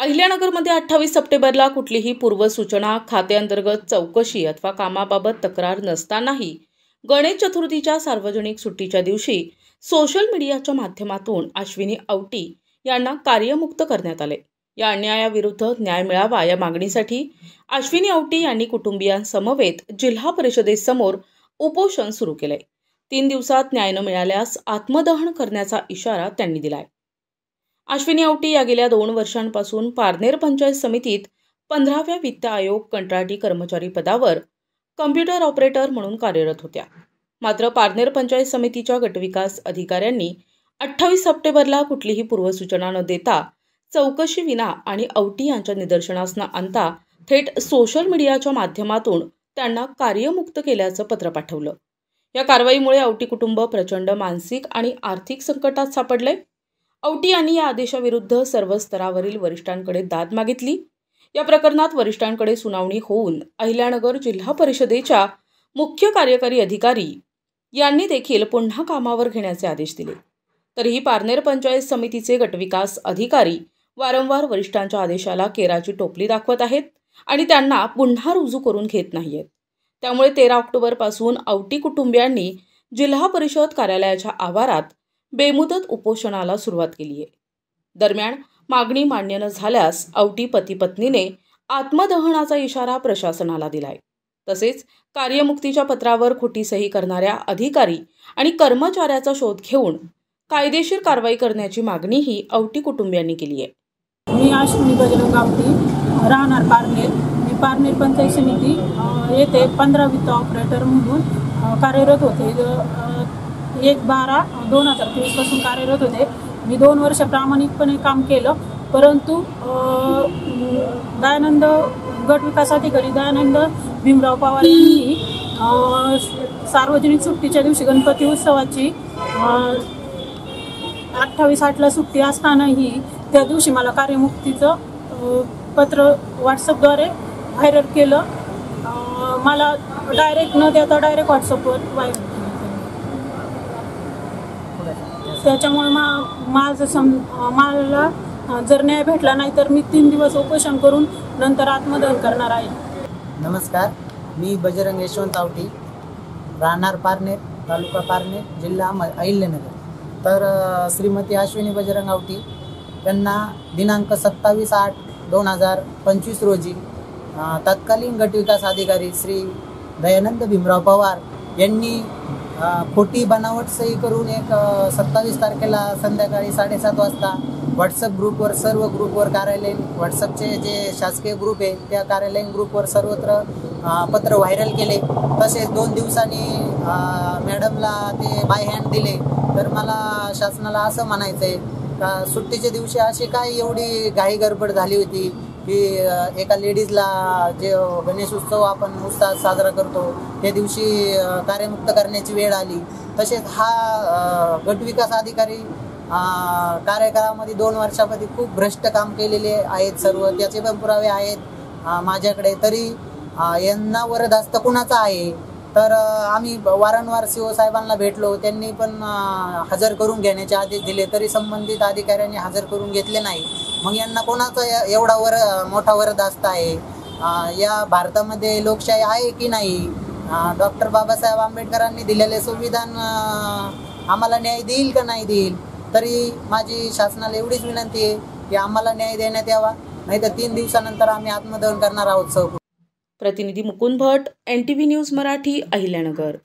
अहिल्यानगरमध्ये 28 सप्टेंबरला कुठलीही पूर्वसूचना, खातेअंतर्गत चौकशी अथवा कामाबाबत तक्रार नसतानाही गणेश चतुर्थीच्या सार्वजनिक सुट्टीच्या दिवशी सोशल मीडियाच्या माध्यमातून अश्विनी औटी यांना कार्यमुक्त करण्यात आले। या अन्यायाविरुद्ध न्याय मिळावा या मागणीसाठी अश्विनी औटी यांनी कुटुंबियांसमवेत जिल्हा परिषदेसमोर उपोषण सुरू केले। 3 दिवसात न्याय न मिळाल्यास आत्मदहन करण्याचा इशारा त्यांनी दिलाय। अश्विनी औटी या गेल्या 2 वर्षांपासून पारनेर पंचायत समितीत 15व्या वित्त आयोग कंत्राटी कर्मचारी पदावर कम्प्युटर ऑपरेटर म्हणून कार्यरत होत्या। मात्र पारनेर पंचायत समितीच्या गटविकास अधिकाऱ्यांनी 28 सप्टेंबरला कुठलीही पूर्वसूचना न देता चौकशी विना आणि औटी यांच्या निदर्शनास न आणता थेट सोशल मीडियाच्या माध्यमातून त्यांना कार्यमुक्त केल्याचं पत्र पाठवलं। या कारवाईमुळे औटी कुटुंब प्रचंड मानसिक आणि आर्थिक संकटात सापडले। औटी यांनी या आदेशाविरुद्ध सर्व स्तरावरील वरिष्ठांकडे दाद मागितली। या प्रकरणात वरिष्ठांकडे सुनावणी होऊन अहिल्यानगर जिल्हा परिषदेच्या मुख्य कार्यकारी अधिकारी यांनी देखील पुन्हा कामावर घेण्याचे आदेश दिले। तरीही पारनेर पंचायत समितीचे गटविकास अधिकारी वारंवार वरिष्ठांच्या आदेशाला केराची टोपली दाखवत आहेत आणि त्यांना पुन्हा रुजू करून घेत नाहीयेत। त्यामुळे 13 ऑक्टोबरपासून औटी कुटुंबियांनी जिल्हा परिषद कार्यालयाच्या आवारात बेमुदत उपोषणाला सुरुवात केली आहे। दरम्यान मागणी मान्य न झाल्यास औटी पती-पत्नीने आत्मदहनाचा इशारा प्रशासनाला दिलाय। तसेच कार्यमुक्तीच्या पत्रावर खोटी सही करणाऱ्या अधिकारी आणि कर्मचाऱ्याचा शोध घेऊन कायदेशीर कारवाई करण्याची मागणीही औटी कुटुंबियांनी केली आहे। मी अश्विनी बजरंग औटी, राहणार पारनेर। मी पारनेर पंचायत समिती येथे 15 वित्त ऑपरेटर म्हणून कार्यरत होते। 1/12/2023 पासून कार्यरत होते। मी 2 वर्ष प्रामाणिकपणे काम केलं, परंतु दयानंद गट विकास अधिकारी दयानंद भीमराव पवार यांनी सार्वजनिक सुट्टीच्या दिवशी गणपती उत्सवाची 28/8ला सुट्टी असतानाही त्या दिवशी मला कार्यमुक्तीचं पत्र व्हॉट्सअपद्वारे व्हायरल केलं। मला डायरेक्ट न देता डायरेक्ट व्हॉट्सअपवर व्हायरल केलं। त्याच्यामुळे मला जर न्याय भेटला नाही तर मी 3 दिवस उपोषण करून नंतर आत्मदहन करणार आहे। नमस्कार, मी बजरंग यशवंत औटी, राहणार पारनेर, तालुका पारनेर, जिल्हा अहिल्यानगर। तर श्रीमती अश्विनी बजरंग औटी यांना दिनांक 27/8/2025 रोजी तत्कालीन गटविकास अधिकारी श्री दयानंद भीमराव पवार यांनी खोटी बनावट सही करून 27 तारखेला संध्याकाळी 7:30 वाजता व्हॉट्सअप ग्रुपवर, सर्व ग्रुपवर, कार्यालयीन व्हॉट्सअपचे जे शासकीय ग्रुप आहे त्या कार्यालयीन ग्रुपवर सर्वत्र पत्र व्हायरल केले। तसेच 2 दिवसांनी मॅडमला ते बाय हँड दिले। तर मला शासनाला असं म्हणायचं आहे का सुट्टीच्या दिवशी अशी काय एवढी घाई गडबड झाली होती की एका लेडीजला जे गणेश उत्सव आपण उत्साहात साजरा करतो त्या दिवशी कार्यमुक्त करण्याची वेळ आली। तसेच हा गटविकास अधिकारी कार्यकाळामध्ये 2 वर्षामध्ये खूप भ्रष्ट काम केलेले आहेत सर्व, त्याचे पण पुरावे आहेत माझ्याकडे। तरी यांना वरदास्त कुणाचा आहे? तर आम्ही वारंवार CO साहेबांना भेटलो, त्यांनी पण हजर करून घेण्याचे आदेश दिले, तरी संबंधित अधिकाऱ्यांनी हजर करून घेतले नाही। मग यांना कोणाचा एवढा मोठा वरदास्त आहे? या भारतामध्ये लोकशाही आहे की नाही? डॉक्टर बाबासाहेब आंबेडकरांनी दिलेले संविधान आम्हाला न्याय देईल का नाही देईल? तरी माझी शासनाला एवढीच विनंती आहे की आम्हाला न्याय देण्यात यावा, नाहीतर 3 दिवसानंतर आम्ही आत्मदहन करणार आहोत। प्रतिनिधी मुकुंद भट, NTV न्यूज मराठी, अहिल्यानगर।